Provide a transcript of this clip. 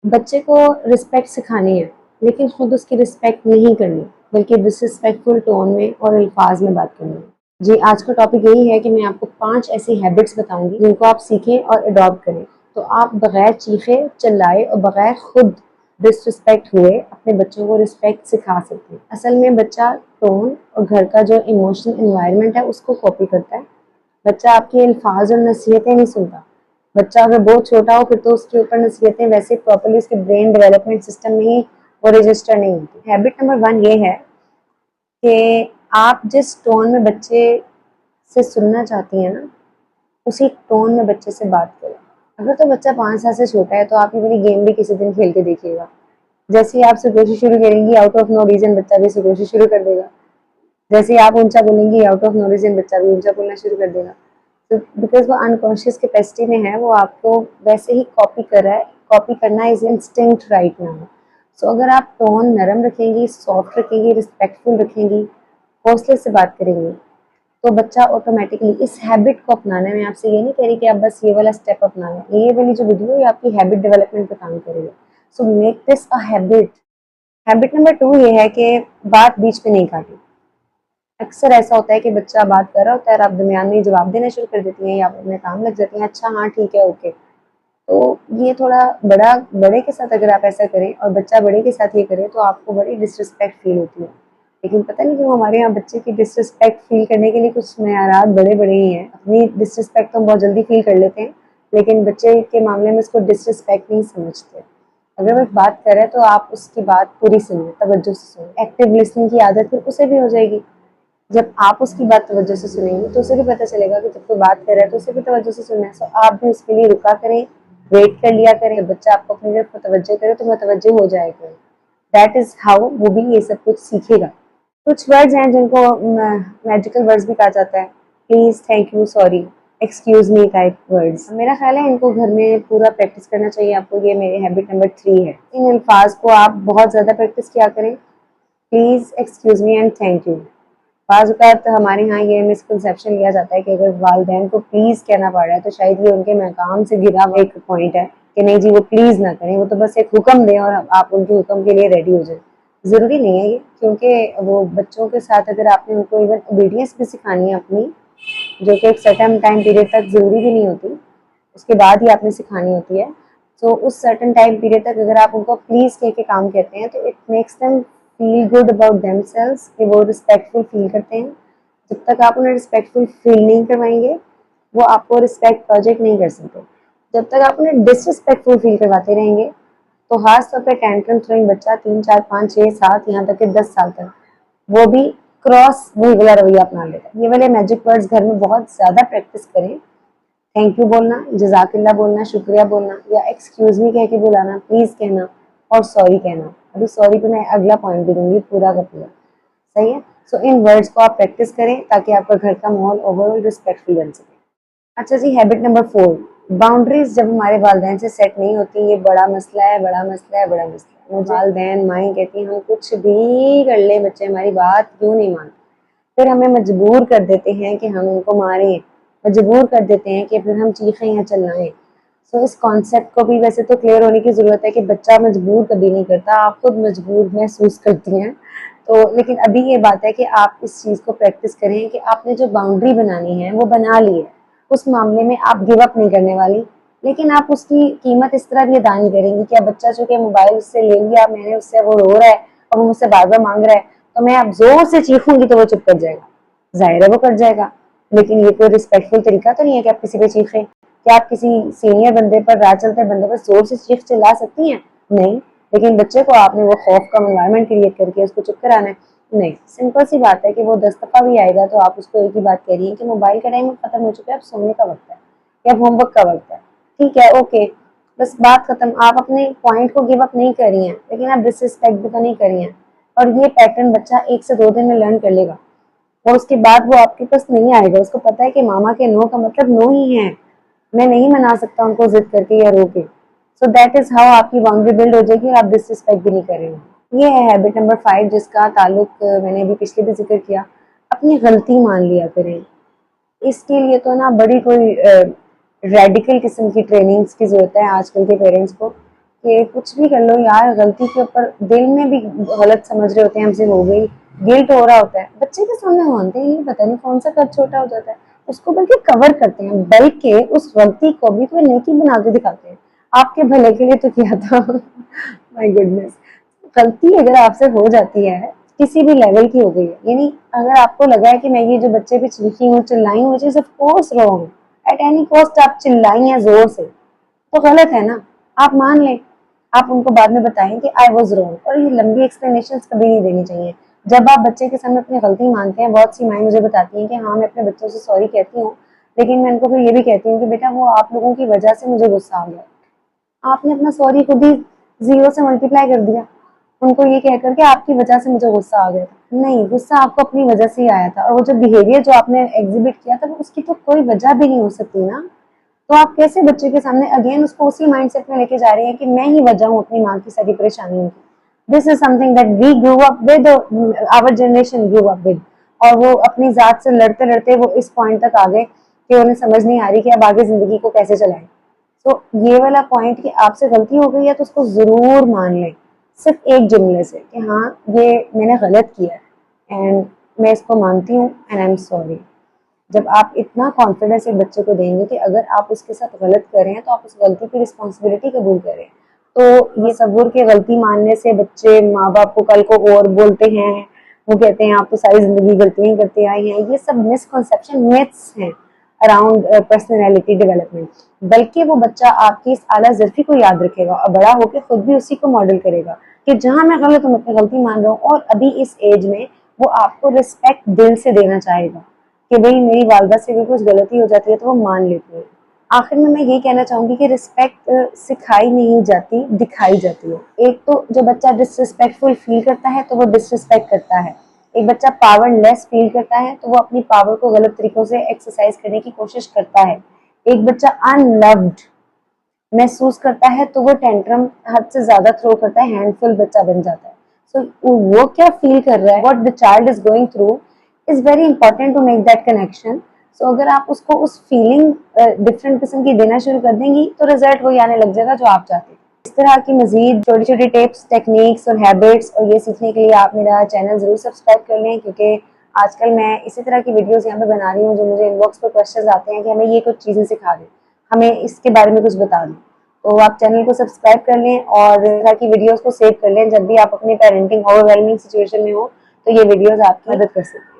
बच्चे को रिस्पेक्ट सिखानी है, लेकिन खुद उसकी रिस्पेक्ट नहीं करनी, बल्कि डिसरिस्पेक्टफुल टोन में और अल्फाज में बात करनी है। जी, आज का टॉपिक यही है कि मैं आपको 5 ऐसी हैबिट्स बताऊंगी जिनको आप सीखें और अडॉप्ट करें, तो आप बगैर चीखे चिल्लाए और बगैर खुद डिसरिस्पेक्ट हुए अपने बच्चों को रिस्पेक्ट सिखा सकते हैं। असल में बच्चा टोन और घर का जो इमोशनल एनवायरनमेंट है उसको कॉपी करता है। बच्चा आपके अल्फाज और नसीहतें नहीं सुनता। बच्चा अगर बहुत छोटा हो फिर तो उसके ऊपर नसीहतें वैसे प्रॉपर्ली उसके ब्रेन डेवलपमेंट सिस्टम में ही वो रजिस्टर नहीं होती। हैबिट नंबर 1 ये है कि आप जिस टोन में बच्चे से सुनना चाहती हैं ना, उसी टोन में बच्चे से बात करें। अगर तो बच्चा 5 साल से छोटा है तो आप ये वाली गेम भी किसी दिन खेल के देखिएगा। जैसे ही आप सुकोशी शुरू करेंगी, आउट ऑफ नो रीजन बच्चा भी सुकोशी शुरू कर देगा। जैसे ही आप ऊंचा बोलेंगी, आउट ऑफ नो रीजन बच्चा भी ऊंचा बोलना शुरू कर देगा। तो बिकॉज वो अनकॉन्शियस कैपेसिटी में है, वो आपको वैसे ही कॉपी कर रहा है। कॉपी करना इज इंस्टिंक्ट राइट नाउ। सो अगर आप टोन नरम रखेंगी, सॉफ्ट रखेंगी, रिस्पेक्टफुल रखेंगी, हौसले से बात करेंगी, तो बच्चा ऑटोमेटिकली इस हैबिट को अपनाने में, आपसे ये नहीं कह रही कि आप बस ये वाला स्टेप अपना लें, ये वाली जो वीडियो ये आपकी हैबिट डेवलपमेंट पे काम करेगी। So make this a habit. Habit number 2 ये है कि बात बीच में नहीं काटी। अक्सर ऐसा होता है कि बच्चा बात कर रहा होता है और आप दरमियान में जवाब देना शुरू कर देती हैं या अपने काम लग जाती हैं, अच्छा हाँ ठीक है ओके। तो ये थोड़ा बड़े के साथ अगर आप ऐसा करें और बच्चा बड़े के साथ ये करे तो आपको बड़ी डिसरिस्पेक्ट फील होती है। लेकिन पता नहीं क्यों हमारे यहाँ बच्चे की डिसरिस्पेक्ट फील करने के लिए कुछ मयारात बड़े बड़े ही हैं। अपनी डिसरिस्पेक्ट तो हम बहुत जल्दी फील कर लेते हैं, लेकिन बच्चे के मामले में इसको डिसरिस्पेक्ट नहीं समझते। अगर वो एक बात करे तो आप उसकी बात पूरी सुनिए, तवज्जो से सुनिए। एक्टिव लिसनिंग की आदत फिर उसे भी हो जाएगी। जब आप उसकी बात तवज्जो से सुनेंगे तो उसे भी पता चलेगा कि जब कोई बात कर रहा है तो उसे भी तवज्जो से सुनना है। सो आप भी उसके लिए रुका करें, वेट कर लिया करें। बच्चा आपको अपनी तरफ तवज्जो करे तो मुतवज्जो हो जाएगा। दैट इज हाउ वो भी ये सब कुछ सीखेगा। कुछ वर्ड्स हैं जिनको मैजिकल वर्ड्स भी कहा जाता है। Please, thank you, sorry, excuse me type words. मेरा ख्याल है इनको घर में पूरा प्रैक्टिस करना चाहिए आपको। ये मेरी हैबिट नंबर 3 है। इन अल्फाज को आप बहुत ज्यादा प्रैक्टिस किया करें। Please, excuse me and thank you. बाज़ औक़ात हमारे यहाँ ये मिसकंसेप्शन लिया जाता है कि अगर वालिदैन को प्लीज़ कहना पड़ रहा है तो शायद ये उनके मकाम से घिरा हुआ एक पॉइंट है कि नहीं जी वो प्लीज़ ना करें, वो तो बस एक हुक्म दें और आप उनके हुक्म के लिए रेडी हो जाएं। ज़रूरी नहीं है ये, क्योंकि वो बच्चों के साथ अगर आपने उनको इवन ओबीडियंस भी सिखानी है अपनी, जो कि एक सर्टेन टाइम पीरियड तक ज़रूरी भी नहीं होती, उसके बाद ही आपने सिखानी होती है। तो उस सर्टेन टाइम पीरियड तक अगर आप उनको प्लीज़ कह के काम कहते हैं तो it makes them feel good about themselves, कि वो रिस्पेक्टफुल फील करते हैं। जब तक आप उन्हें रिस्पेक्टफुल फील नहीं करवाएंगे वो आपको रिस्पेक्ट प्रोजेक्ट नहीं कर सकते। जब तक आप उन्हें डिसरिस्पेक्टफुल फील करवाते रहेंगे तो खास तौर पे टेंट्रम थ्रोइंग बच्चा 3, 4, 5, 6, 7 यहाँ तक कि 10 साल तक वो भी क्रॉस वही वाला रवैया अपना लेता है। ये वाले मैजिक वर्ड्स घर में बहुत ज़्यादा प्रैक्टिस करें। थैंक यू बोलना, जज़ाकिल्लाह बोलना, शुक्रिया बोलना, या एक्सक्यूज मी कह के बुलाना, प्लीज़ कहना और सॉरी कहना। अभी सॉरी पे मैं अगला पॉइंट भी दूंगी पूरा का पूरा, सही है। सो इन वर्ड्स को आप प्रैक्टिस करें ताकि आपका घर का माहौल ओवरऑल रिस्पेक्टफुल बन सके। अच्छा जी, हैबिट नंबर 4, बाउंड्रीज जब हमारे वालिदैन से सेट नहीं होती, ये बड़ा मसला है, बड़ा मसला है, बड़ा मसला है। वालिदैन माएँ कहती हैं हम कुछ भी कर ले, बच्चे हमारी बात क्यों नहीं मानते, फिर हमें मजबूर कर देते हैं कि हम उनको मारें, मजबूर कर देते हैं कि फिर हम चीखें या चिल्लाएं। सो इस कॉन्सेप्ट को भी वैसे तो क्लियर होने की ज़रूरत है कि बच्चा मजबूर कभी नहीं करता, आप खुद मजबूर महसूस करती हैं। तो लेकिन अभी ये बात है कि आप इस चीज़ को प्रैक्टिस करें कि आपने जो बाउंड्री बनानी है वो बना ली है, उस मामले में आप गिव अप नहीं करने वाली। लेकिन आप उसकी कीमत इस तरह भी अदा नहीं करेंगी कि अब बच्चा चूँकि मोबाइल उससे ले लिया मैंने उससे, वो रो रहा है और वो मुझसे बार बार मांग रहा है, तो मैं अब जोर से चीखूंगी तो वो चुप कर जाएगा। जाहिर है वो कर जाएगा, लेकिन ये कोई रिस्पेक्टफुल तरीका तो नहीं है कि आप किसी पे चीखें। क्या आप किसी सीनियर बंदे पर, राह चलते बंदे पर जोर से चीख चिल्ला सकती हैं? नहीं। लेकिन बच्चे को आपने वो खौफ का एनवायरनमेंट क्रिएट करके उसको चुप कराना है? नहीं। सिंपल सी बात है कि वो 10 दफा भी आएगा तो आप उसको एक ही बात कह रही है कि मोबाइल का टाइम खत्म हो चुका है, अब सोने का वक्त है या होमवर्क का वक्त है। ठीक है, ओके, बस बात खत्म। आप अपने पॉइंट को गिव अप नहीं कर रही हैं, लेकिन आप डिसरिस्पेक्ट भी तो नहीं कर रही हैं। और ये पैटर्न बच्चा 1 से 2 दिन में लर्न कर लेगा और उसके बाद वो आपके पास नहीं आएगा। उसको पता है कि मामा के नो का मतलब नो ही है, मैं नहीं मना सकता उनको जिद करके या रो के। सो दैट इज हाउ आपकी बाउंड्री बिल्ड हो जाएगी और आप डिसरिस्पेक्ट भी नहीं करेंगे। ये है हैबिट नंबर 5, जिसका ताल्लुक मैंने अभी पिछले भी जिक्र किया। अपनी गलती मान लिया करें। इसके लिए तो ना बड़ी कोई रेडिकल किस्म की ट्रेनिंग्स की जरूरत है आजकल के पेरेंट्स को। कि कुछ भी कर लो यार, गलती के ऊपर दिल में भी गलत समझ रहे होते हैं हमसे हो गई, गिल्ट हो रहा होता है, बच्चे के सामने मानते ही नहीं, पता नहीं कौन सा कद छोटा हो जाता है, उसको बल्कि कवर करते हैं, बल्कि उस गलती को भी कोई नेकी बना के दिखाते हैं, आपके भले के लिए तो किया था। My goodness. गलती अगर आपसे हो जाती है, किसी भी लेवल की हो गई है, यानी अगर आपको लगा है कि मैं ये जो बच्चे पे चीखी हूँ, चिल्लाई हूँ, which of course wrong, at any cost आप चिल्लाई हैं जोर से, तो गलत है ना, आप मान लें, आप उनको बाद में बताएं कि आई वॉज रॉन्ग, और ये लंबी एक्सप्लेनेशन कभी नहीं देनी चाहिए। जब आप बच्चे के सामने अपनी गलती मानते हैं, बहुत सी माएँ मुझे बताती हैं कि हाँ मैं अपने बच्चों से सॉरी कहती हूँ, लेकिन मैं उनको फिर ये भी कहती हूँ कि बेटा वो आप लोगों की वजह से मुझे गुस्सा आ गया, आपने अपना सॉरी खुद ही 0 से मल्टीप्लाई कर दिया, उनको ये कह कर के आपकी वजह से मुझे गुस्सा आ गया था। नहीं, गुस्सा आपको अपनी वजह से ही आया था, और वो जो बिहेवियर जो आपने एग्जिबिट किया था, उसकी तो कोई वजह भी नहीं हो सकती ना। तो आप कैसे बच्चे के सामने अगेन उसको उसी माइंडसेट में लेके जा रही हैं कि मैं ही वजह हूँ अपनी माँ की सारी परेशानियों की। This is something that we grew up with, our generation grew up with, और वो अपनी जात से लड़ते लड़ते वो इस पॉइंट तक आ गए कि उन्हें समझ नहीं आ रही कि अब आगे जिंदगी को कैसे चलाएं। तो ये वाला पॉइंट कि आपसे गलती हो गई है तो उसको जरूर मान लें, सिर्फ एक जुमले से कि हाँ ये मैंने गलत किया है एंड मैं इसको मानती हूँ एंड आई एम सॉरी। जब आप इतना कॉन्फिडेंस एक बच्चे को देंगे कि अगर आप उसके साथ गलत कर रहे हैं तो आप उस गलती की रिस्पॉन्सिबिलिटी कबूल करें, तो ये सबूर के गलती मानने से बच्चे माँ बाप को कल को और बोलते हैं, वो कहते हैं आप तो सारी जिंदगी गलतियां करते आई हैं, ये सब मिसकॉन्सेप्शन मिथ्स हैं अराउंड पर्सनैलिटी डेवलपमेंट। बल्कि वो बच्चा आपकी इस आला ज़िर्फी को याद रखेगा और बड़ा होकर खुद भी उसी को मॉडल करेगा कि जहां मैं गलत हूँ, मैं अपनी गलती मान रहा हूँ, और अभी इस एज में वो आपको रिस्पेक्ट दिल से देना चाहेगा कि भाई मेरी वालदा से भी कुछ गलती हो जाती है तो वो मान लेती है। आखिर में मैं ये कहना चाहूंगी कि रिस्पेक्ट सिखाई नहीं जाती, दिखाई जाती है। एक तो जो बच्चा डिसरिस्पेक्टफुल फील करता है तो वो डिसरिस्पेक्ट करता है, एक बच्चा पावरलेस फील करता है तो वो अपनी पावर को गलत तरीकों से एक्सरसाइज करने की कोशिश करता है, एक बच्चा अनलव्ड महसूस करता है तो वो टेंट्रम हद से ज्यादा थ्रो करता है, हैंडफुल बच्चा बन जाता है। सो वो क्या फील कर रहा है, what the child is going through is very important to make that connection. So अगर आप उसको उस फीलिंग डिफरेंट किस्म की देना शुरू कर देंगी तो रिजल्ट वही आने लग जाएगा जो आप चाहते हैं। इस तरह की मजीद छोटी छोटी टिप्स, टेक्निक्स और हैबिट्स और ये सीखने के लिए आप मेरा चैनल जरूर सब्सक्राइब कर लें, क्योंकि आजकल मैं इसी तरह की वीडियोस यहाँ पे बना रही हूँ जो मुझे इनबॉक्स पर क्वेश्चंस आते हैं कि हमें ये कुछ चीज़ें सिखा दें, हमें इसके बारे में कुछ बता दें। तो आप चैनल को सब्सक्राइब कर लें और इस तरह की वीडियोस को सेव कर लें, जब भी आप अपने पेरेंटिंग ओवरवेलमिंग सिचुएशन में हो तो ये वीडियोस आपकी मदद कर सकती हैं।